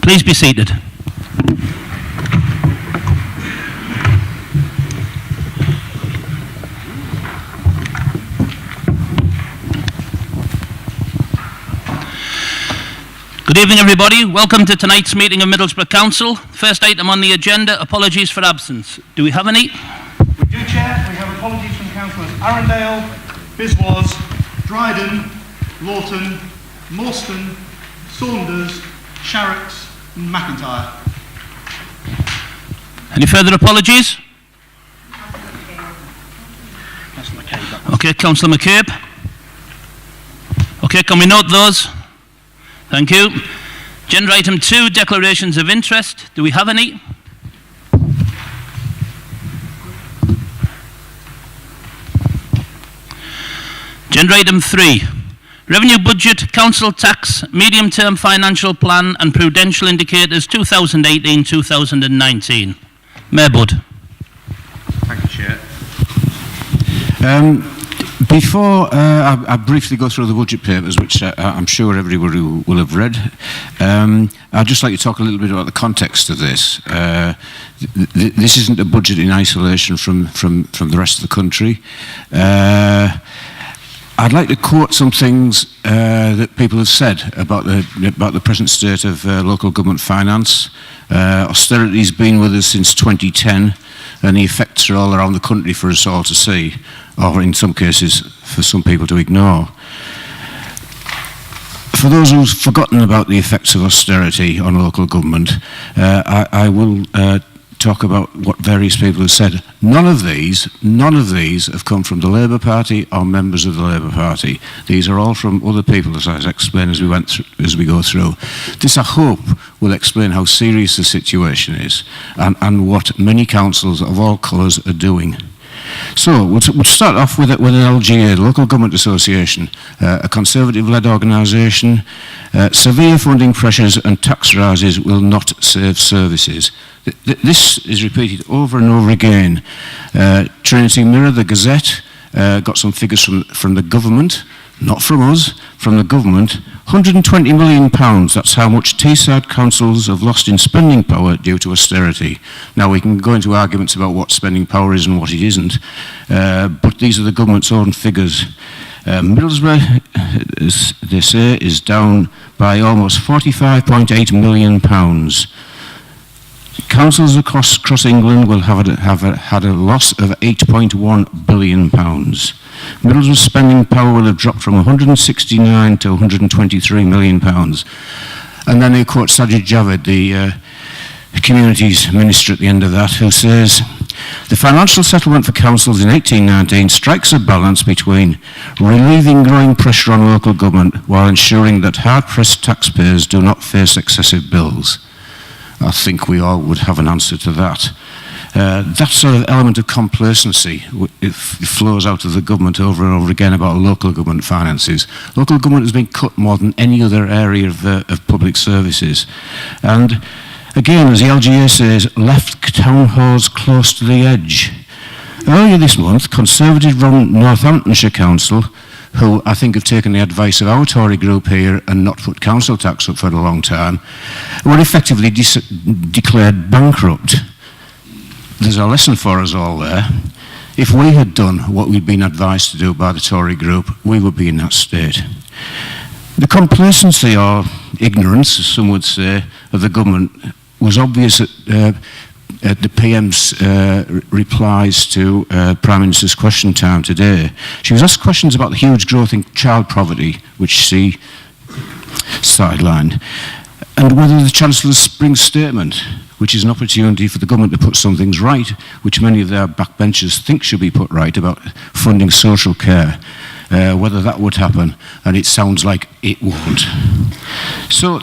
Please be seated. Good evening, everybody. Welcome to tonight's meeting of Middlesbrough Council. First item on the agenda, apologies for absence. Do we have any? We do, Chair. We have apologies from Councillors Arundale, Biswas, Dryden, Lawton, Morstan, Saunders, Sharrocks and McIntyre. Any further apologies? Okay, Councillor McCabe. Okay, can we note those? Thank you. Agenda item 2, declarations of interest. Do we have any? Agenda item 3, revenue budget, council tax, medium-term financial plan and prudential indicators 2018-2019. Mayor Budd. Thank you, Chair. Before I briefly go through the budget papers, which I'm sure everybody will have read, I'd just like to talk a little bit about the context of this. This isn't a budget in isolation from the rest of the country. I'd like to quote some things that people have said about the present state of local government finance. Austerity's been with us since 2010, and the effects are all around the country for us all to see, or in some cases for some people to ignore. For those who've forgotten about the effects of austerity on local government, I will talk about what various people have said. None of these have come from the Labour Party or members of the Labour Party. These are all from other people, as I explained as we go through. This, I hope, will explain how serious the situation is and what many councils of all colours are doing. So we'll start off with an LGA, the Local Government Association, a Conservative-led organisation. Severe funding pressures and tax rises will not save services. This is repeated over and over again. Trinity Mirror, the Gazette, got some figures from the government, not from us, from the government. £120 million, that's how much Teesside councils have lost in spending power due to austerity. Now we can go into arguments about what spending power is and what it isn't, but these are the government's own figures. Middlesbrough, as they say, is down by almost £45.8 million. Councils across England will have had a loss of £8.1 billion. Middlesbrough's spending power will have dropped from 169 to 123 million pounds. And then they quote Sajid Javid, the Communities Minister at the end of that, who says, the financial settlement for councils in 1819 strikes a balance between relieving growing pressure on local government while ensuring that hard-pressed taxpayers do not face excessive bills. I think we all would have an answer to that. That sort of element of complacency, it flows out of the government over and over again about local government finances. Local government has been cut more than any other area of public services. And again, as the LGA says, left town halls close to the edge. Earlier this month, Conservative-run Northamptonshire Council, who I think have taken the advice of our Tory group here and not put council tax up for a long time, were effectively declared bankrupt. There's a lesson for us all there. If we had done what we'd been advised to do by the Tory group, we would be in that state. The complacency or ignorance, as some would say, of the government was obvious at the PM's replies to Prime Minister's question time today. She was asked questions about the huge growth in child poverty, which she sidelined, and whether the Chancellor's spring statement, which is an opportunity for the government to put some things right, which many of their backbenchers think should be put right, about funding social care, whether that would happen, and it sounds like it won't. So,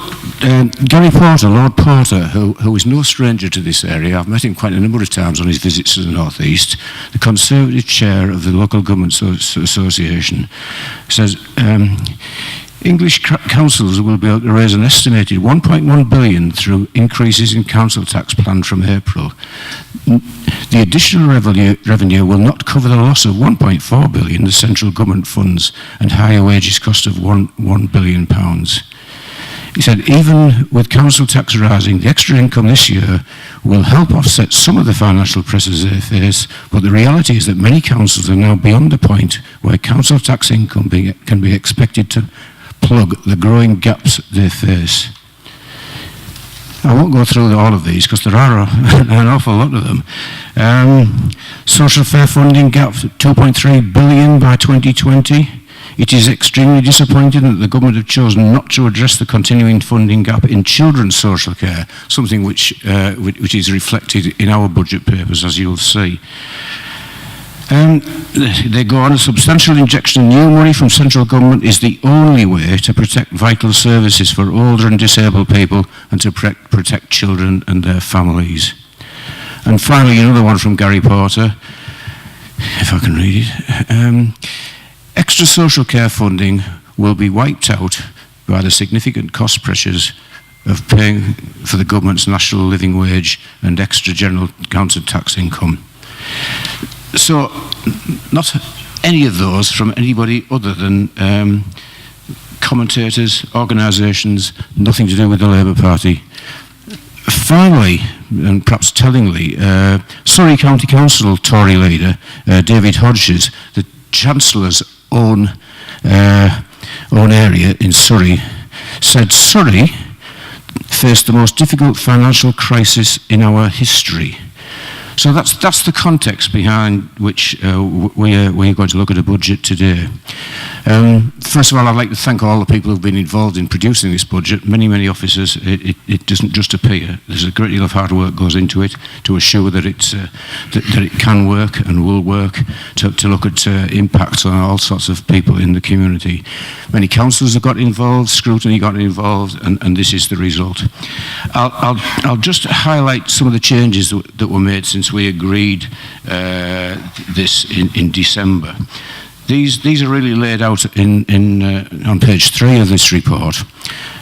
Gary Porter, Lord Porter, who is no stranger to this area, I've met him quite a number of times on his visits to the North East, the Conservative chair of the Local Government Association, says, English councils will be able to raise an estimated 1.1 billion through increases in council tax planned from April. The additional revenue will not cover the loss of 1.4 billion, the central government funds, and higher wages cost of £1 billion. He said, even with council tax rising, the extra income this year will help offset some of the financial pressures they face, but the reality is that many councils are now beyond the point where council tax income can be expected to plug the growing gaps they face. I won't go through all of these because there are an awful lot of them. Social fair funding gap, 2.3 billion by 2020. It is extremely disappointing that the government have chosen not to address the continuing funding gap in children's social care, something which is reflected in our budget papers, as you'll see. They go on, a substantial injection of new money from central government is the only way to protect vital services for older and disabled people and to protect children and their families. And finally, another one from Gary Porter, if I can read it. Extra social care funding will be wiped out by the significant cost pressures of paying for the government's national living wage and extra general council tax income. So, not any of those from anybody other than commentators, organisations, nothing to do with the Labour Party. Finally, and perhaps tellingly, Surrey County Council Tory leader David Hodges, the Chancellor's own area in Surrey, said Surrey faced the most difficult financial crisis in our history. So that's the context behind which we're going to look at a budget today. First of all, I'd like to thank all the people who've been involved in producing this budget. Many officers. It doesn't just appear. There's a great deal of hard work goes into it to assure that that it can work and will work, to look at impacts on all sorts of people in the community. Many councillors have got involved, scrutiny got involved, and this is the result. I'll just highlight some of the changes that were made since we agreed this in December. These are really laid out on page 3 of this report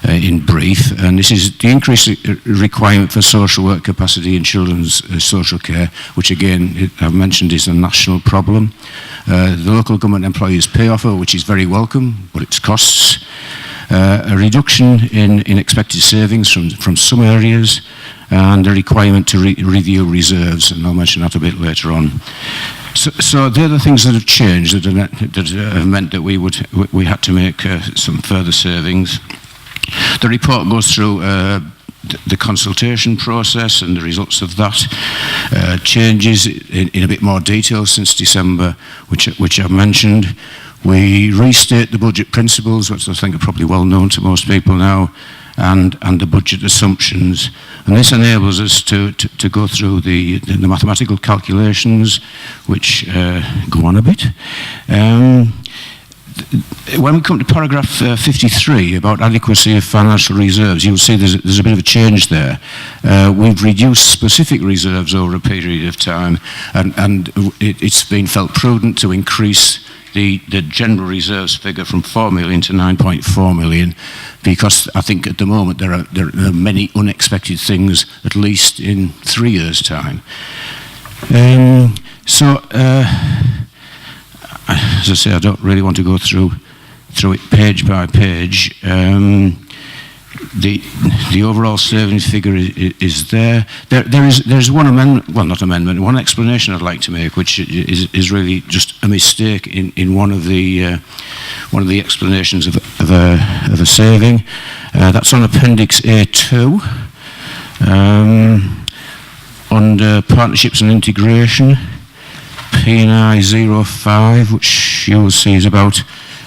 in brief, and this is the increased requirement for social work capacity in children's social care, which again I've mentioned is a national problem. The local government employees pay offer, which is very welcome, but its costs. A reduction in expected savings from some areas, and a requirement to review reserves, and I'll mention that a bit later on. So they're the things that have changed, that have meant that we had to make some further savings. The report goes through the consultation process and the results of that, changes in a bit more detail since December, which I've mentioned. We restate the budget principles, which I think are probably well known to most people now, and the budget assumptions. And this enables us to go through the mathematical calculations, which go on a bit. When we come to paragraph 53 about adequacy of financial reserves, you'll see there's a bit of a change there. We've reduced specific reserves over a period of time, and it's been felt prudent to increase the general reserves figure from 4 million to 9.4 million, because I think at the moment there are many unexpected things, at least in 3 years' time. As I say, I don't really want to go through it page by page. The overall savings figure is there. There's one amendment, well, not amendment, one explanation I'd like to make, which is really just a mistake in one of the explanations of a saving. That's on Appendix A2 under Partnerships and Integration, P&I 05, which you'll see is about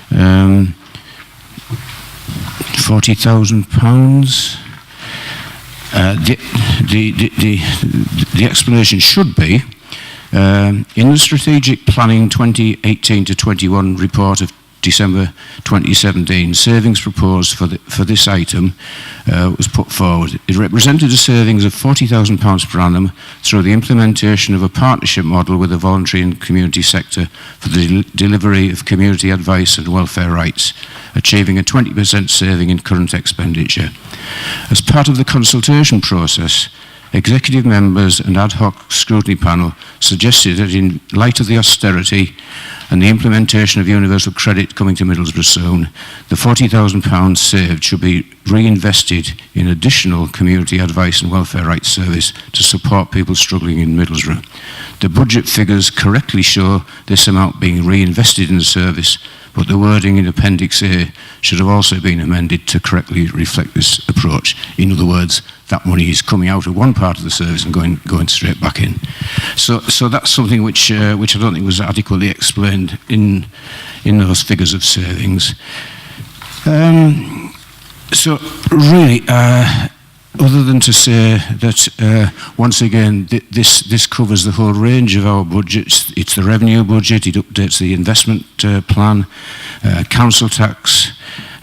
£40,000. The explanation should be in the Strategic Planning 2018 to 21 report of December 2017, savings proposed for this item was put forward. It represented a savings of £40,000 per annum through the implementation of a partnership model with the voluntary and community sector for the delivery of community advice and welfare rights, achieving a 20% saving in current expenditure. As part of the consultation process, executive members and ad hoc scrutiny panel suggested that in light of the austerity and the implementation of universal credit coming to Middlesbrough soon, the £40,000 saved should be reinvested in additional community advice and welfare rights service to support people struggling in Middlesbrough. The budget figures correctly show this amount being reinvested in the service, but the wording in Appendix A should have also been amended to correctly reflect this approach. In other words, that money is coming out of one part of the service and going straight back in. So that's something which I don't think was adequately explained in those figures of savings. So really, other than to say that once again this covers the whole range of our budgets. It's the revenue budget, it updates the investment plan, council tax,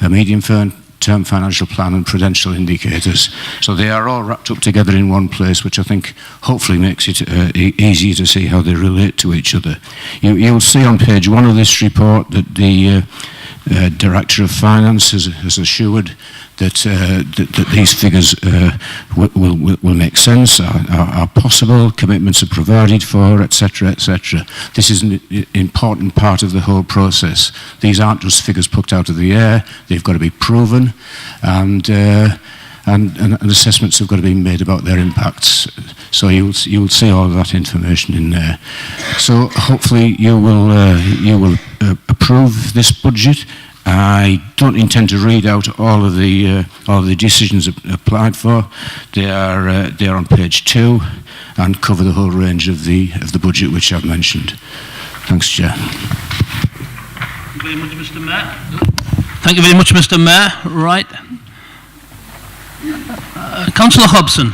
a medium-term financial plan and prudential indicators. So they are all wrapped up together in one place, which I think hopefully makes it easier to see how they relate to each other. You'll see on page 1 of this report that the Director of Finance has assured that these figures will make sense, are possible, commitments are provided for, etc., etc. This is an important part of the whole process. These aren't just figures plucked out of the air, they've got to be proven, and assessments have got to be made about their impacts. So you'll see all of that information in there. So hopefully you will approve this budget. I don't intend to read out all of the decisions applied for. They are on page 2 and cover the whole range of the budget which I've mentioned. Thanks, Chair. Thank you very much, Mr. Mayor. Thank you very much, Mr. Mayor. Right. Councillor Hobson.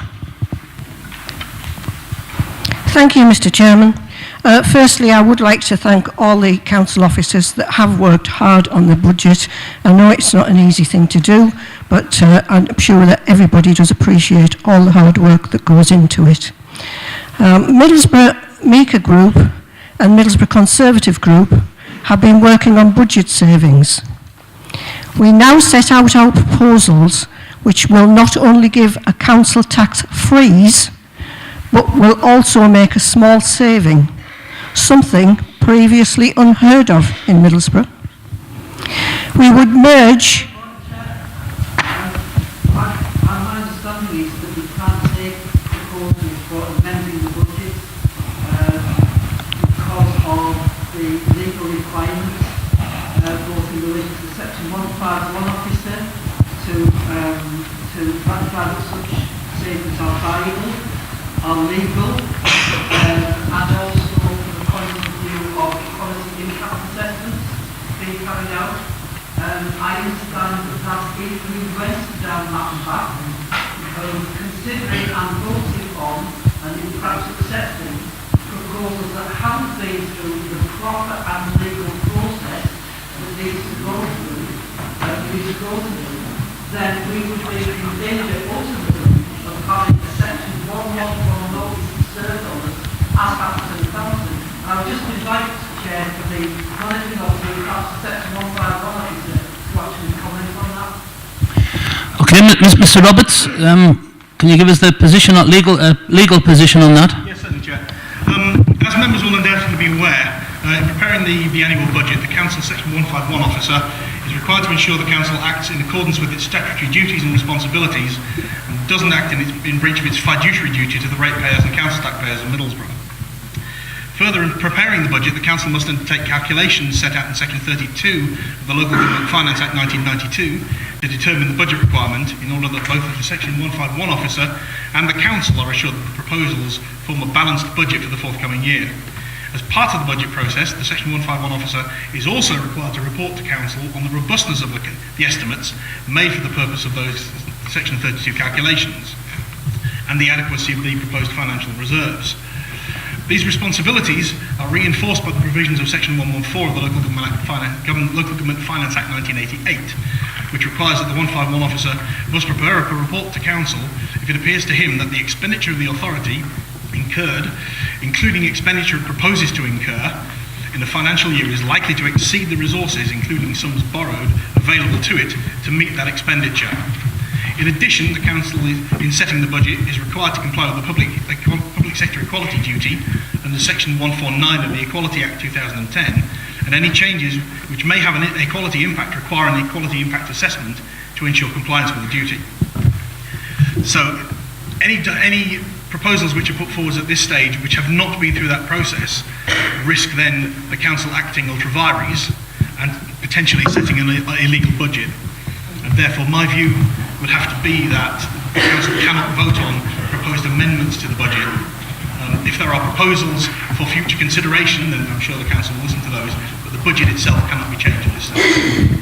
Thank you, Mr. Chairman. Firstly, I would like to thank all the council officers that have worked hard on the budget. I know it's not an easy thing to do, but I'm sure that everybody does appreciate all the hard work that goes into it. Middlesbrough Meeker Group and Middlesbrough Conservative Group have been working on budget savings. We now set out our proposals, which will not only give a council tax freeze, but will also make a small saving, something previously unheard of in Middlesbrough. We would merge... My understanding is that we can't take proposals for amending the budget because of the legal requirements, both in relation to Section 151 officer to ratify that such savings are viable, are legal, and also point of view of quality impact assessments being carried out. I understand that if we went down that path, considering and voting on and perhaps accepting proposals that haven't been through the proper and legal process that needs to go through, then we would be in danger ultimately of having a Section 111 notice served on us as happened in the council. I would just invite the Chair for the managing officer, perhaps Section 151 officer, to actually comment on that. Okay, Mr. Roberts, can you give us the position, legal position on that? Yes, certainly, Chair. As members will undoubtedly be aware, in preparing the annual budget, the Council Section 151 officer is required to ensure the Council acts in accordance with its statutory duties and responsibilities and doesn't act in breach of its fiduciary duty to the ratepayers and council taxpayers of Middlesbrough. Further, in preparing the budget, the Council must undertake calculations set out in Section 32 of the Local Government Finance Act 1992 to determine the budget requirement in order that both the Section 151 officer and the Council are assured that the proposals form a balanced budget for the forthcoming year. As part of the budget process, the Section 151 officer is also required to report to Council on the robustness of the estimates made for the purpose of those Section 32 calculations and the adequacy of the proposed financial reserves. These responsibilities are reinforced by the provisions of Section 114 of the Local Government Finance Act 1988, which requires that the 151 officer must prepare a report to Council if it appears to him that the expenditure of the authority incurred, including expenditure it proposes to incur, in the financial year is likely to exceed the resources, including sums borrowed, available to it to meet that expenditure. In addition, the Council, in setting the budget, is required to comply with the public sector equality duty under Section 149 of the Equality Act 2010 and any changes which may have an equality impact require an equality impact assessment to ensure compliance with the duty. So any proposals which are put forward at this stage which have not been through that process risk then the council acting ultra vires and potentially setting an illegal budget. And therefore my view would have to be that the council cannot vote on proposed amendments to the budget. If there are proposals for future consideration, then I'm sure the council will listen to those, but the budget itself cannot be changed at this stage.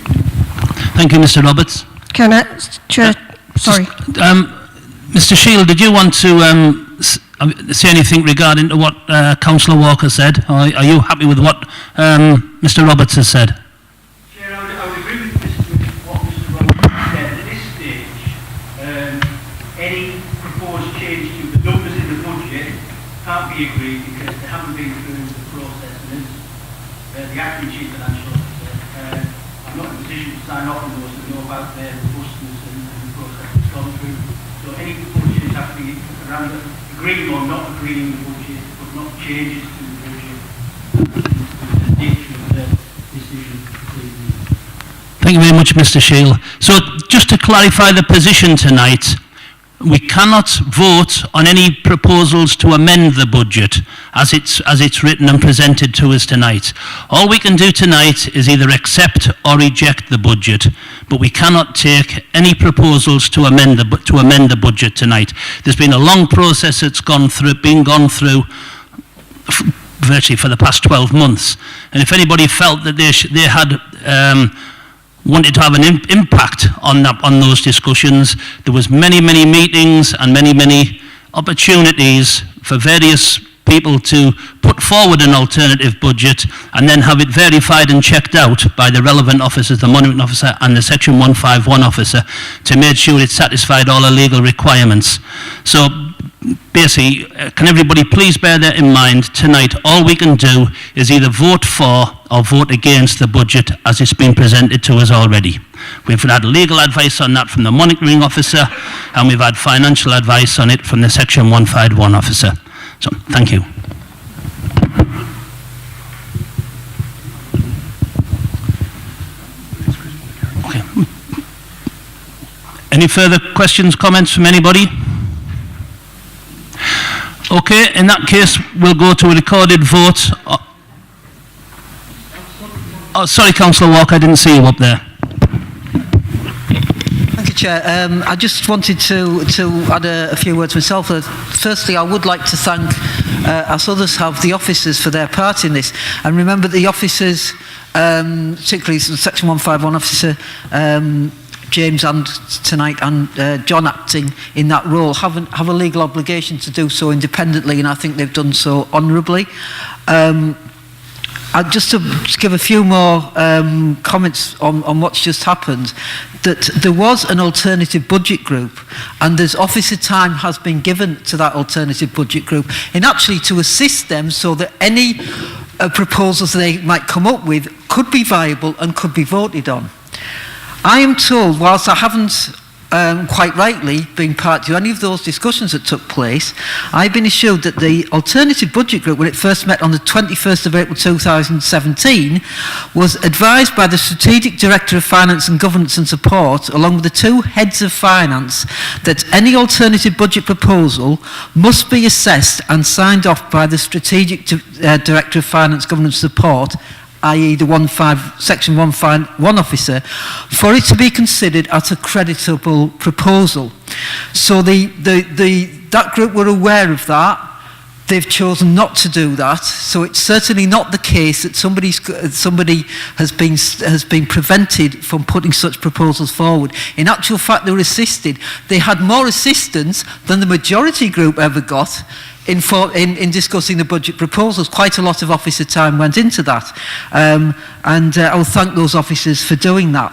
Thank you, Mr. Roberts. Can I, Chair, sorry. Mr. Shield, did you want to say anything regarding to what Councillor Walker said? Or are you happy with what Mr. Roberts has said? Chair, I would agree with what Mr. Roberts said. At this stage, any proposed change to the numbers in the budget can't be agreed because they haven't been through the process. And the acting chief financial officer, I'm not in a position to sign off on those and know about their robustness and the process that's gone through. So any proposed changes have to be around agreeing or not agreeing the budget, but not changes to the budget. That's the nature of the decision. Thank you very much, Mr. Shield. So just to clarify the position tonight, we cannot vote on any proposals to amend the budget as it's written and presented to us tonight. All we can do tonight is either accept or reject the budget, but we cannot take any proposals to amend the budget tonight. There's been a long process that's gone through virtually for the past 12 months, and if anybody felt that they had wanted to have an impact on those discussions, there was many meetings and many opportunities for various people to put forward an alternative budget and then have it verified and checked out by the relevant officers, the monitoring officer and the Section 151 officer, to make sure it satisfied all the legal requirements. So basically, can everybody please bear that in mind tonight? All we can do is either vote for or vote against the budget as it's been presented to us already. We've had legal advice on that from the monitoring officer, and we've had financial advice on it from the Section 151 officer. So, thank you. Okay. Any further questions, comments from anybody? Okay, in that case, we'll go to a recorded vote. Oh, sorry, Councillor Walker, I didn't see you up there. Thank you, Chair. I just wanted to add a few words myself. Firstly, I would like to thank, as others have, the officers for their part in this. And remember, the officers, particularly Section 151 officer, James and tonight and John acting in that role have a legal obligation to do so independently, and I think they've done so honourably. Just to give a few more comments on what's just happened, that there was an alternative budget group, and there's officer time has been given to that alternative budget group in actually to assist them so that any proposals they might come up with could be viable and could be voted on. I am told, whilst I haven't quite rightly been part to any of those discussions that took place, I've been assured that the alternative budget group, when it first met on the 21st of April 2017, was advised by the Strategic Director of Finance and Governance and Support, along with the two heads of finance, that any alternative budget proposal must be assessed and signed off by the Strategic Director of Finance, Governance and Support, i.e. the Section 151 officer, for it to be considered as a creditable proposal. So that group were aware of that. They've chosen not to do that. So it's certainly not the case that somebody has been prevented from putting such proposals forward. In actual fact, they were assisted. They had more assistance than the majority group ever got in discussing the budget proposals. Quite a lot of officer time went into that, and I will thank those officers for doing that.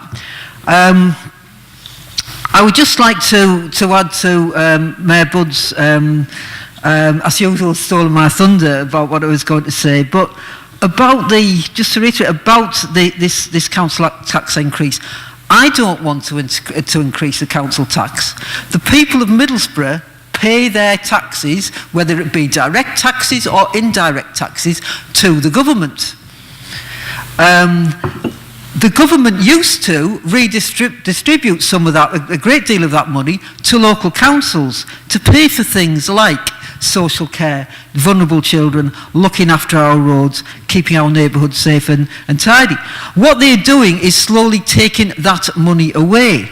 I would just like to add to Mayor Budd's, as usual, stolen my thunder about what I was going to say, but about just to reiterate, about this council tax increase, I don't want to increase the council tax. The people of Middlesbrough pay their taxes, whether it be direct taxes or indirect taxes, to the government. The government used to distribute some of that, a great deal of that money, to local councils to pay for things like social care, vulnerable children, looking after our roads, keeping our neighbourhoods safe and tidy. What they're doing is slowly taking that money away.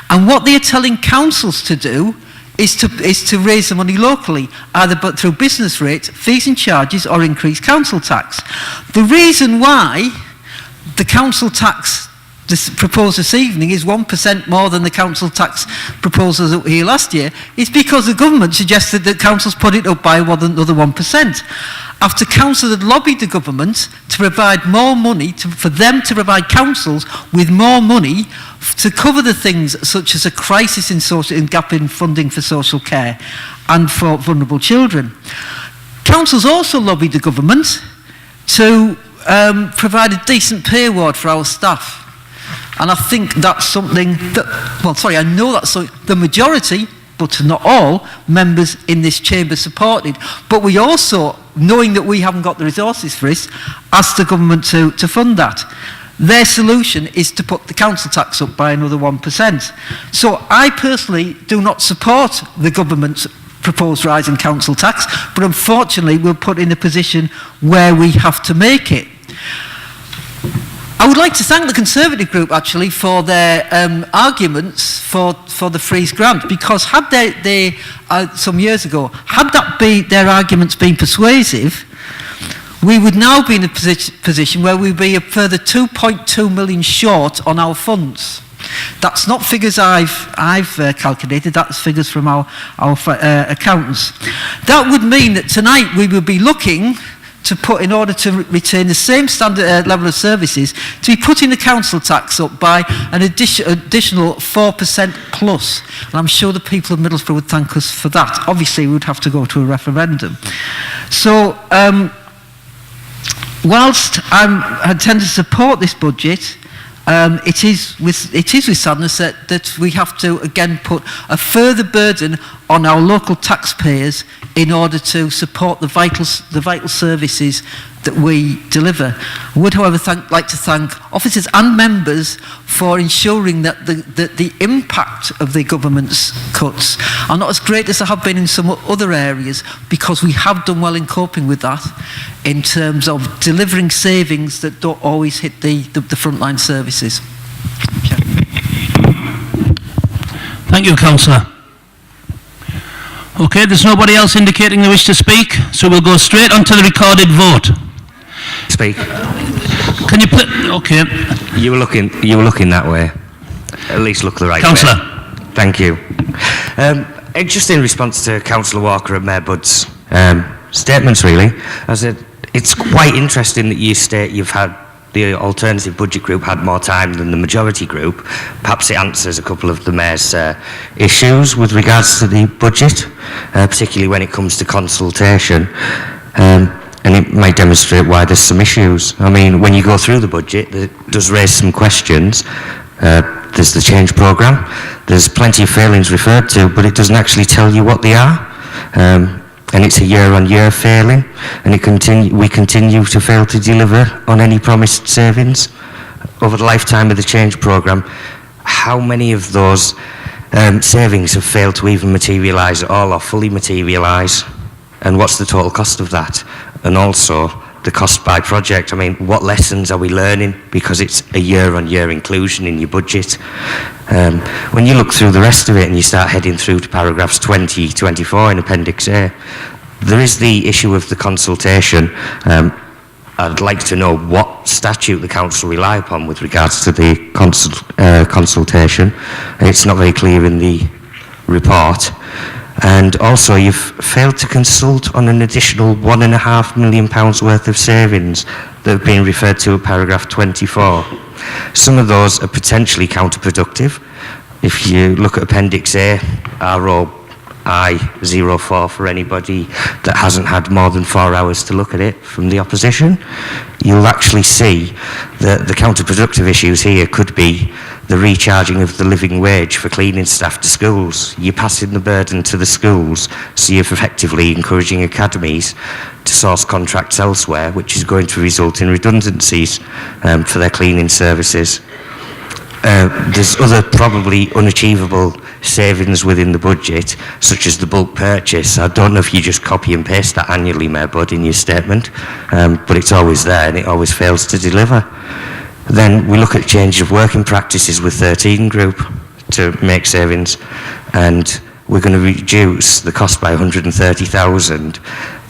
And what they're telling councils to do is to raise the money locally, either but through business rates, fees and charges, or increased council tax. The reason why the council tax proposed this evening is 1% more than the council tax proposals that were here last year is because the government suggested that councils put it up by another 1%. After council had lobbied the government to provide more money, for them to provide councils with more money to cover the things such as a crisis in gap in funding for social care and for vulnerable children. Councils also lobbied the government to provide a decent pay award for our staff. And I think that's something that, I know that's the majority, but not all, members in this chamber supported. But we also, knowing that we haven't got the resources for this, asked the government to fund that. Their solution is to put the council tax up by another 1%. So I personally do not support the government's proposed rise in council tax, but unfortunately we're put in a position where we have to make it. I would like to thank the Conservative group actually for their arguments for the freeze grant, because had they some years ago, had their arguments been persuasive, we would now be in a position where we'd be a further 2.2 million short on our funds. That's not figures I've calculated, that's figures from our accountants. That would mean that tonight we would be looking to put, in order to retain the same standard level of services, to be putting the council tax up by an additional 4% plus. And I'm sure the people of Middlesbrough would thank us for that. Obviously, we would have to go to a referendum. So, whilst I tend to support this budget, it is with sadness that we have to again put a further burden on our local taxpayers in order to support the vital services that we deliver. I would, however, like to thank officers and members for ensuring that the impact of the government's cuts are not as great as they have been in some other areas, because we have done well in coping with that in terms of delivering savings that don't always hit the frontline services. Thank you, Councillor. Okay, there's nobody else indicating they wish to speak, so we'll go straight on to the recorded vote. Speak. Can you put... Okay. You were looking that way. At least look the right Councillor. way. Thank you. Just in response to Councillor Walker and Mayor Budd's statements, really, I said it's quite interesting that you state you've had the alternative budget group had more time than the majority group. Perhaps it answers a couple of the Mayor's issues with regards to the budget, particularly when it comes to consultation. And it might demonstrate why there's some issues. I mean, when you go through the budget, it does raise some questions. There's the change programme. There's plenty of failings referred to, but it doesn't actually tell you what they are. And it's a year-on-year failing, and we continue to fail to deliver on any promised savings over the lifetime of the change programme. How many of those savings have failed to even materialise at all or fully materialise? And what's the total cost of that? And also the cost by project. I mean, what lessons are we learning? Because it's a year-on-year inclusion in your budget. When you look through the rest of it and you start heading through to paragraphs 20, 24 in Appendix A, there is the issue of the consultation. I'd like to know what statute the council rely upon with regards to the consultation. It's not very clear in the report. And also, you've failed to consult on an additional £1.5 million worth of savings that have been referred to in paragraph 24. Some of those are potentially counterproductive. If you look at Appendix A, our I04 for anybody that hasn't had more than 4 hours to look at it from the opposition. You'll actually see that the counterproductive issues here could be the recharging of the living wage for cleaning staff to schools. You're passing the burden to the schools, so you're effectively encouraging academies to source contracts elsewhere, which is going to result in redundancies for their cleaning services. There's other probably unachievable savings within the budget, such as the bulk purchase. I don't know if you just copy and paste that annually, Mayor Budd, in your statement, but it's always there and it always fails to deliver. Then we look at change of working practices with 13 Group to make savings, and we're going to reduce the cost by 130,000.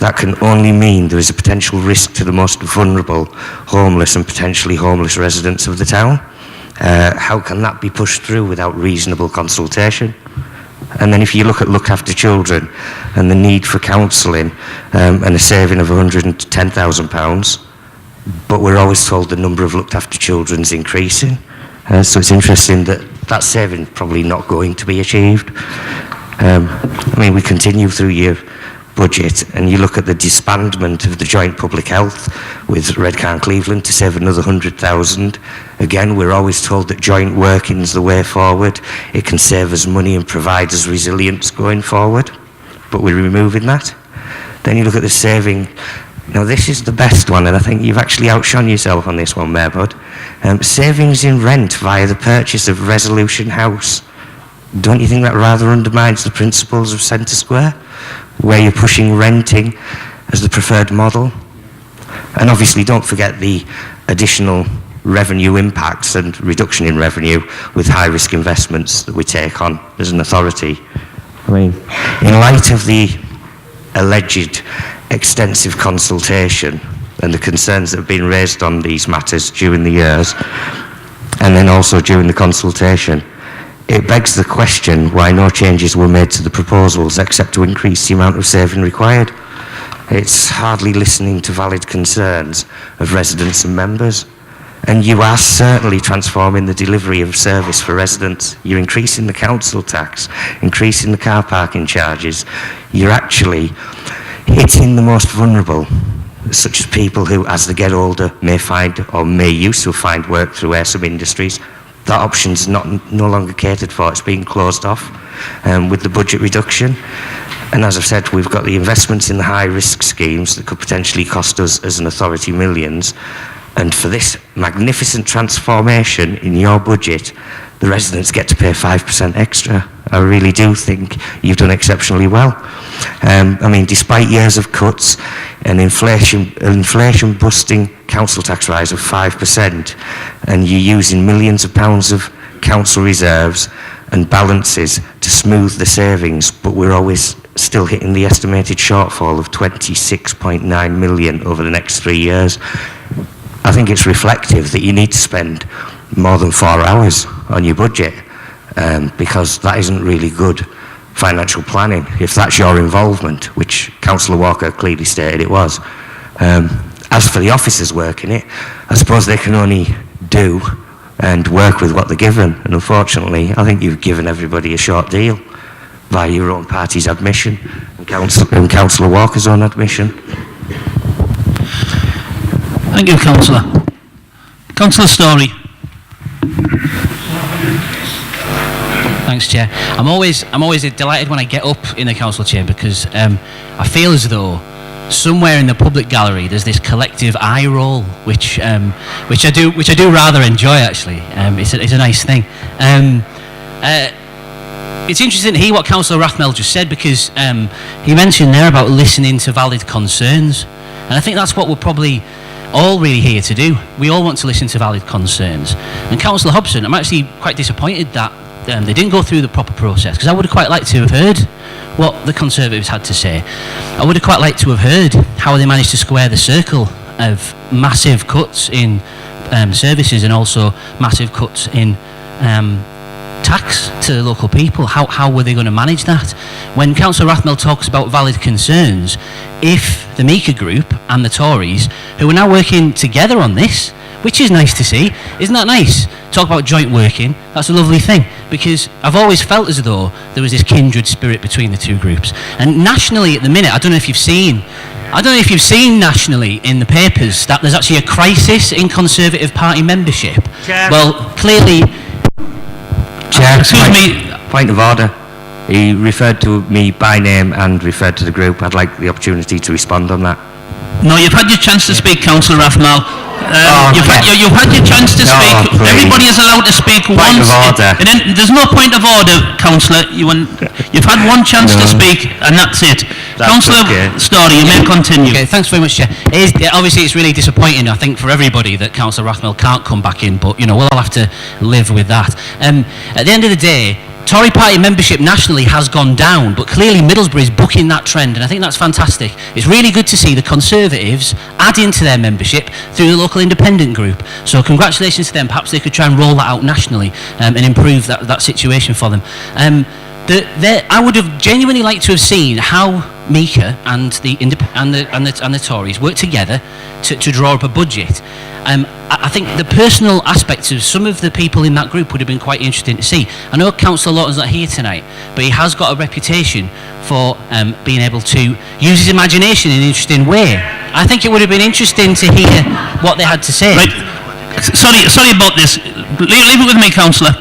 That can only mean there is a potential risk to the most vulnerable, homeless and potentially homeless residents of the town. How can that be pushed through without reasonable consultation? And then if you look at look after children and the need for counselling and a saving of £110,000, but we're always told the number of looked after children is increasing. So it's interesting that that saving probably not going to be achieved. I mean, we continue through your budget and you look at the disbandment of the joint public health with Redcar and Cleveland to save another 100,000. Again, we're always told that joint working is the way forward. It can save us money and provide us resilience going forward, but we're removing that. Then you look at the saving. Now this is the best one, and I think you've actually outshone yourself on this one, Mayor Budd. Savings in rent via the purchase of Resolution House. Don't you think that rather undermines the principles of Centre Square, where you're pushing renting as the preferred model? And obviously don't forget the additional revenue impacts and reduction in revenue with high-risk investments that we take on as an authority. I mean, in light of the alleged extensive consultation and the concerns that have been raised on these matters during the years, and then also during the consultation, it begs the question why no changes were made to the proposals except to increase the amount of saving required. It's hardly listening to valid concerns of residents and members. And you are certainly transforming the delivery of service for residents. You're increasing the council tax, increasing the car parking charges. You're actually hitting the most vulnerable, such as people who, as they get older, may find or may used to find work through Airsom Industries. That option's no longer catered for. It's being closed off with the budget reduction. And as I've said, we've got the investments in the high-risk schemes that could potentially cost us as an authority millions. And for this magnificent transformation in your budget, the residents get to pay 5% extra. I really do think you've done exceptionally well. I mean, despite years of cuts and inflation busting council tax rise of 5%, and you're using millions of pounds of council reserves and balances to smooth the savings, but we're always still hitting the estimated shortfall of 26.9 million over the next 3 years. I think it's reflective that you need to spend more than 4 hours on your budget, because that isn't really good financial planning, if that's your involvement, which Councillor Walker clearly stated it was. As for the officers working it, I suppose they can only do and work with what they're given, and unfortunately I think you've given everybody a short deal by your own party's admission and Councillor Walker's own admission. Thank you, Councillor. Councillor Story. Thanks, Chair. I'm always delighted when I get up in the council chamber because I feel as though somewhere in the public gallery there's this collective eye roll, which I do rather enjoy actually. It's a nice thing. It's interesting to hear what Councillor Rathmell just said, because he mentioned there about listening to valid concerns, and I think that's what we're probably all really here to do. We all want to listen to valid concerns. And Councillor Hobson, I'm actually quite disappointed that they didn't go through the proper process, because I would have quite liked to have heard what the Conservatives had to say. I would have quite liked to have heard how they managed to square the circle of massive cuts in services and also massive cuts in tax to local people. How were they going to manage that? When Councillor Rathmell talks about valid concerns, if the Meeker Group and the Tories, who are now working together on this, which is nice to see, isn't that nice? talk about joint working, that's a lovely thing, because I've always felt as though there was this kindred spirit between the two groups. And nationally at the minute, I don't know if you've seen nationally in the papers that there's actually a crisis in Conservative Party membership. Chair. Well, clearly... Chair, Excuse me. Point of order. He referred to me by name and referred to the group. I'd like the opportunity to respond on that. No, you've had your chance to speak, Councillor Rathmell. You've had your chance to No, speak. please. Everybody is allowed to speak Point once. of order. And then there's no point of order, Councillor. You've had one chance to No. speak, and that's it. That's Councillor okay. Story, you may continue. Okay, thanks very much, Chair. Obviously, it's really disappointing, I think, for everybody that Councillor Rathmell can't come back in, but, we'll all have to live with that. At the end of the day, Tory party membership nationally has gone down, but clearly Middlesbrough is bucking that trend, and I think that's fantastic. It's really good to see the Conservatives adding to their membership through the local independent group. So congratulations to them. Perhaps they could try and roll that out nationally and improve that situation for them. I would have genuinely liked to have seen how Mika and the Tories work together to draw up a budget. I think the personal aspects of some of the people in that group would have been quite interesting to see. I know Councillor Lawton's not here tonight, but he has got a reputation for being able to use his imagination in an interesting way. I think it would have been interesting to hear what they had to say. Right. Sorry about this. Leave it with me, Councillor.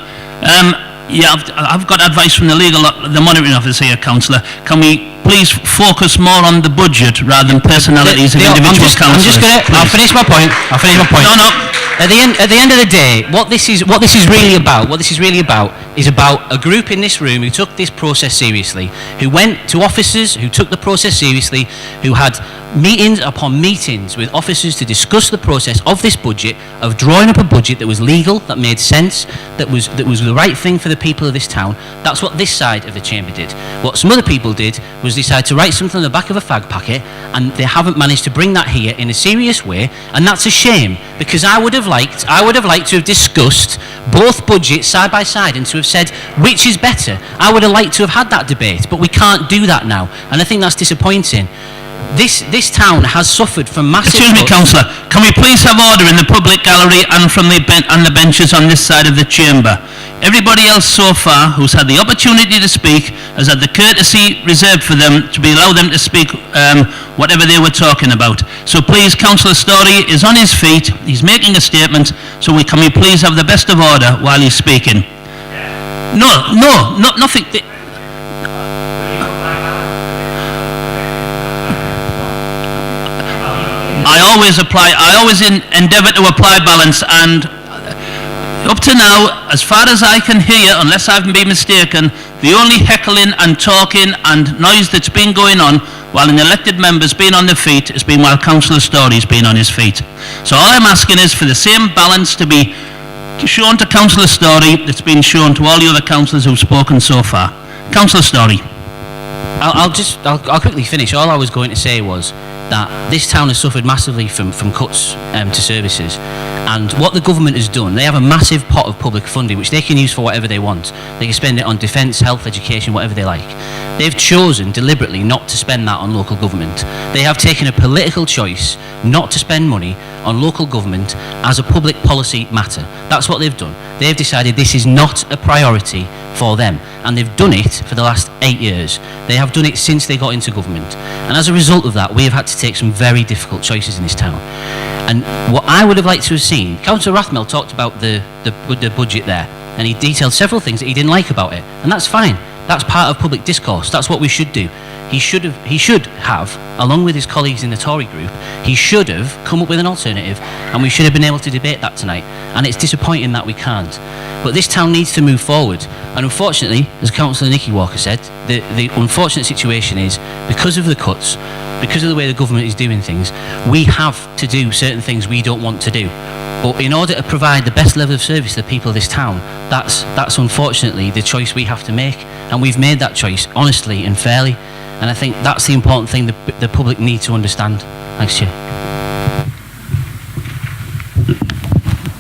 Yeah, I've got advice from the monitoring officer here, Councillor. Can we please focus more on the budget rather than personalities of individual councillors? I'll finish my point. No. At the end of the day, what this is really about is about a group in this room who took this process seriously, who went to officers who took the process seriously, who had meetings upon meetings with officers to discuss the process of this budget, of drawing up a budget that was legal, that made sense, that was the right thing for the people of this town. That's what this side of the chamber did. What some other people did was decide to write something on the back of a fag packet, and they haven't managed to bring that here in a serious way, and that's a shame, because I would have liked to have discussed both budgets side by side and to have said which is better. I would have liked to have had that debate, but we can't do that now, and I think that's disappointing. This town has suffered from massive... Excuse me, Councillor. Can we please have order in the public gallery and from the benches on this side of the chamber? Everybody else so far who's had the opportunity to speak has had the courtesy reserved for them to allow them to speak whatever they were talking about. So please, Councillor Story is on his feet. He's making a statement. So can we please have the best of order while he's speaking? Nothing. I always endeavour to apply balance, and up to now, as far as I can hear, unless I've been mistaken, the only heckling and talking and noise that's been going on while an elected member's been on their feet has been while Councillor Story's been on his feet. So all I'm asking is for the same balance to be shown to Councillor Story that's been shown to all the other councillors who've spoken so far. Councillor Story. I'll quickly finish. All I was going to say was that this town has suffered massively from cuts to services, and what the government has done, they have a massive pot of public funding which they can use for whatever they want. They can spend it on defence, health, education, whatever they like. They've chosen deliberately not to spend that on local government. They have taken a political choice not to spend money on local government as a public policy matter. That's what they've done. They've decided this is not a priority for them, and they've done it for the last 8 years. They have done it since they got into government, and as a result of that we have had to take some very difficult choices in this town. And what I would have liked to have seen, Councillor Rathmell talked about the budget there, and he detailed several things that he didn't like about it, and that's fine. That's part of public discourse. That's what we should do. He should have, along with his colleagues in the Tory group, he should have come up with an alternative, and we should have been able to debate that tonight. And it's disappointing that we can't. But this town needs to move forward. And unfortunately, as Councillor Nicky Walker said, the unfortunate situation is, because of the cuts, because of the way the government is doing things, we have to do certain things we don't want to do. But in order to provide the best level of service to the people of this town, that's unfortunately the choice we have to make. And we've made that choice honestly and fairly. And I think that's the important thing the public need to understand. Thanks, Chair.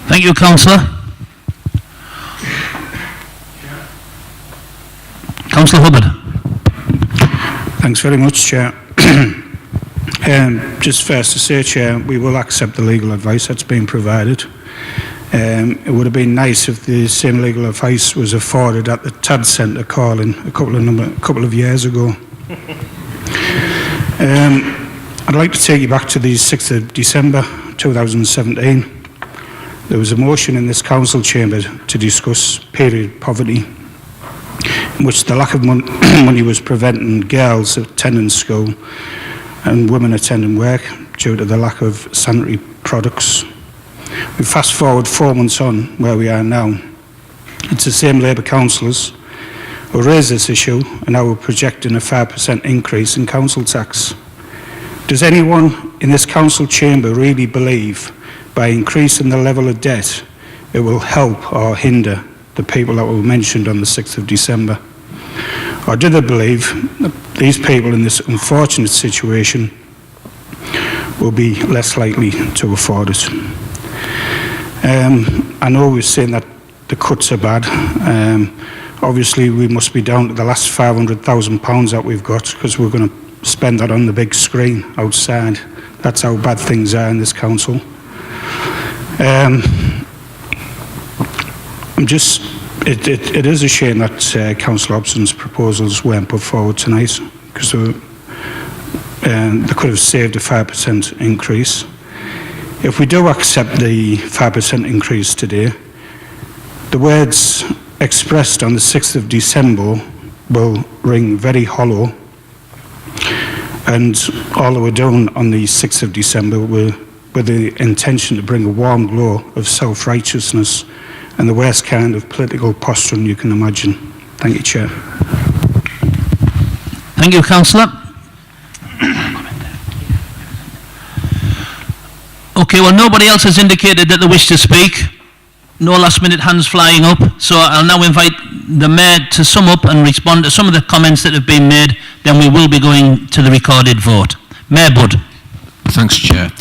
Thank you, Councillor. Councillor Hubbard. Thanks very much, Chair. Just first to say, Chair, we will accept the legal advice that's been provided. It would have been nice if the same legal advice was afforded at the TAD Centre calling a couple of years ago. I'd like to take you back to the 6th of December 2017. There was a motion in this council chamber to discuss period poverty, in which the lack of money was preventing girls attending school and women attending work due to the lack of sanitary products. We fast forward 4 months on where we are now. It's the same Labour councillors who raised this issue and now we're projecting a 5% increase in council tax. Does anyone in this council chamber really believe by increasing the level of debt it will help or hinder the people that were mentioned on the 6th of December? Or do they believe that these people in this unfortunate situation will be less likely to afford it? I know we're saying that the cuts are bad. Obviously, we must be down to the last £500,000 that we've got because we're going to spend that on the big screen outside. That's how bad things are in this council. It is a shame that Councillor Hobson's proposals weren't put forward tonight because they could have saved a 5% increase. If we do accept the 5% increase today, the words expressed on the 6th of December will ring very hollow, and all that we're doing on the 6th of December with the intention to bring a warm glow of self-righteousness and the worst kind of political posturing you can imagine. Thank you, Chair. Thank you, Councillor. Okay, well, nobody else has indicated that they wish to speak. No last-minute hands flying up. So I'll now invite the Mayor to sum up and respond to some of the comments that have been made. Then we will be going to the recorded vote. Mayor Budd. Thanks, Chair.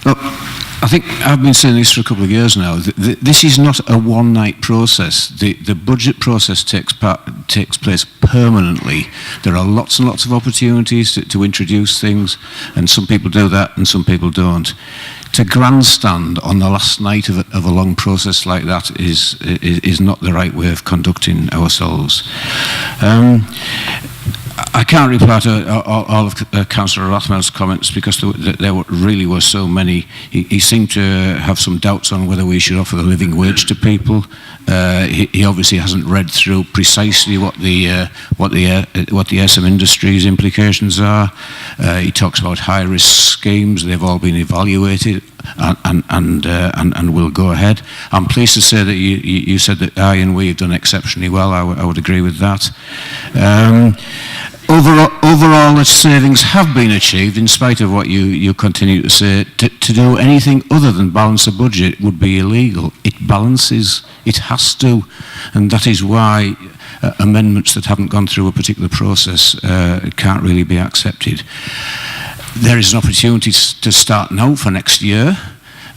Look, I think I've been saying this for a couple of years now. This is not a one-night process. The budget process takes place permanently. There are lots and lots of opportunities to introduce things, and some people do that and some people don't. To grandstand on the last night of a long process like that is not the right way of conducting ourselves. I can't reply to all of Councillor Rathmell's comments because there really were so many. He seemed to have some doubts on whether we should offer the living wage to people. He obviously hasn't read through precisely what the SM Industries implications are. He talks about high-risk schemes. They've all been evaluated and will go ahead. I'm pleased to say that you said that I and we have done exceptionally well. I would agree with that. Overall, the savings have been achieved in spite of what you continue to say. To do anything other than balance a budget would be illegal. It balances, it has to, and that is why amendments that haven't gone through a particular process can't really be accepted. There is an opportunity to start now for next year.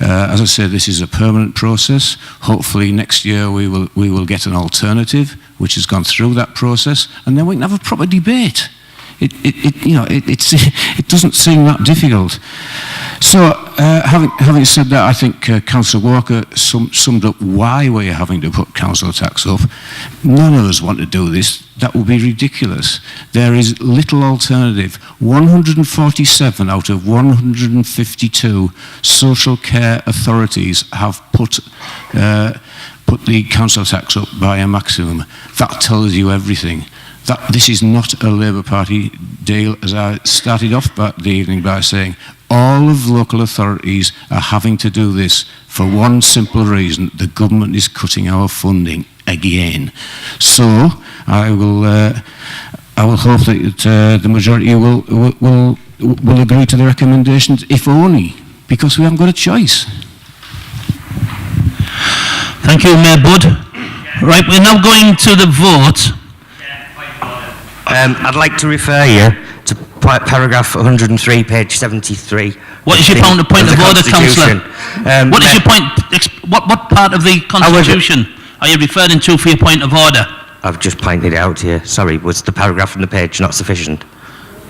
As I say, this is a permanent process. Hopefully next year we will get an alternative which has gone through that process, and then we can have a proper debate. It doesn't seem that difficult. So, having said that, I think Councillor Walker summed up why we're having to put council tax up. None of us want to do this. That would be ridiculous. There is little alternative. 147 out of 152 social care authorities have put the council tax up by a maximum. That tells you everything. This is not a Labour Party deal, as I started off the evening by saying. All of local authorities are having to do this for one simple reason: the government is cutting our funding again. So I will hope that the majority will agree to the recommendations, if only because we haven't got a choice. Thank you, Mayor Budd. Right, we're now going to the vote. I'd like to refer you to paragraph 103, page 73. What is your point of order, Councillor? What is your point? What part of the Constitution are you referring to for your point of order? I've just pointed it out here. Sorry, was the paragraph on the page not sufficient?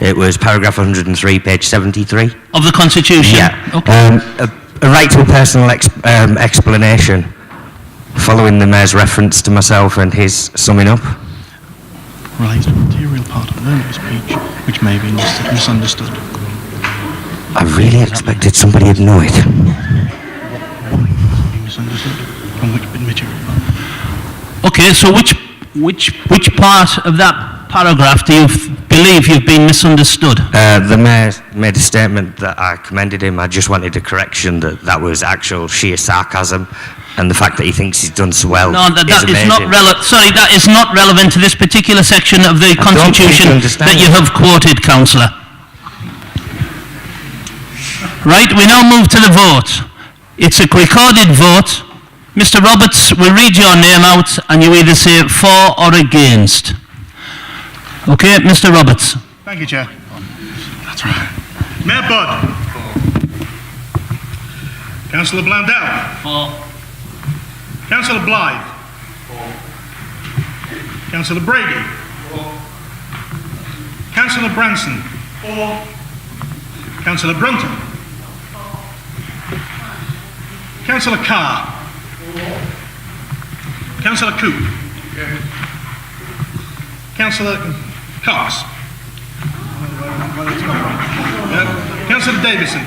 It was paragraph 103, page 73. Of the Constitution? Yeah. Okay. A right to a personal explanation. following the Mayor's reference to myself and his summing up. Relates to a material part of the speech which may be misunderstood. I really expected somebody would know it. Misunderstood from which material part? Okay, so which part of that paragraph do you believe you've been misunderstood? The Mayor made a statement that I commended him. I just wanted a correction that was actual sheer sarcasm, and the fact that he thinks he's done so well No, that is is not amazing. relevant. Sorry, that is not relevant to this particular section of the I don't think you Constitution understand that you it. have quoted, Councillor. Right, we now move to the vote. It's a recorded vote. Mr. Roberts will read your name out and you either say for or against. Okay, Mr. Roberts. Thank you, Chair. That's right. Mayor Budd. Councillor Blundell. For. Councillor Blythe. Councillor Brady. Councillor Branson. Councillor Brunton. Councillor Carr. Councillor Coop. Councillor Cox. Councillor Davison.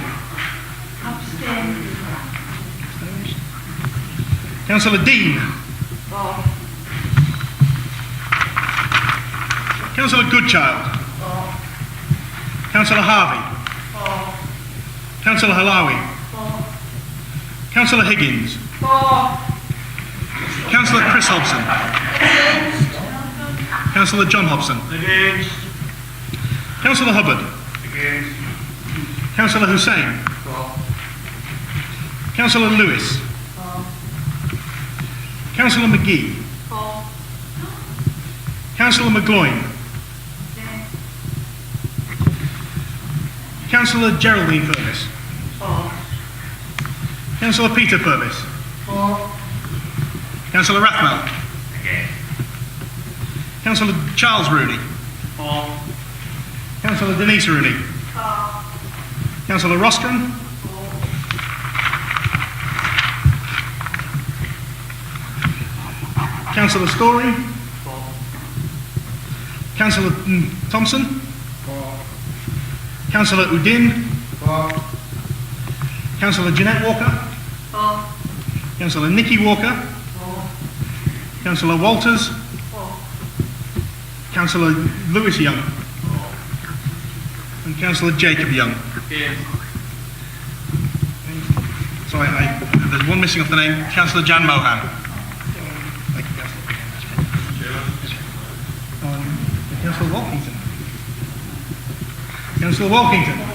Councillor Dean. Councillor Goodchild. Councillor Harvey. Councillor Halawi. Councillor Higgins. Councillor Chris Hobson. Councillor John Hobson. Councillor Hubbard. Councillor Hussain. Councillor Lewis. Councillor McGee. Councillor McGloin. Councillor Geraldine Purvis. Councillor Peter Purvis. Councillor Rathmell. Councillor Charles Rooney. Councillor Denise Rooney. Councillor Rostron. Councillor Story. Councillor Thompson. Councillor Udin. Councillor Jeanette Walker. Councillor Nikki Walker. Councillor Walters. Councillor Lewis Young. And Councillor Jacob Young. Sorry, there's one missing off the name. Councillor Jan Mohan. Thank you, Councillor. Councillor Walkington. Councillor Walkington.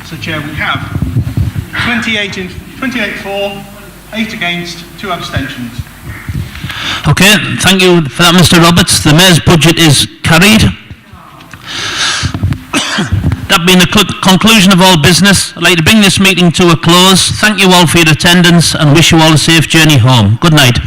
So, Chair, we have 28 for, 8 against, 2 abstentions. Okay, thank you for that, Mr. Roberts. The Mayor's budget is carried. That being the conclusion of all business, I'd like to bring this meeting to a close. Thank you all for your attendance and wish you all a safe journey home. Good night.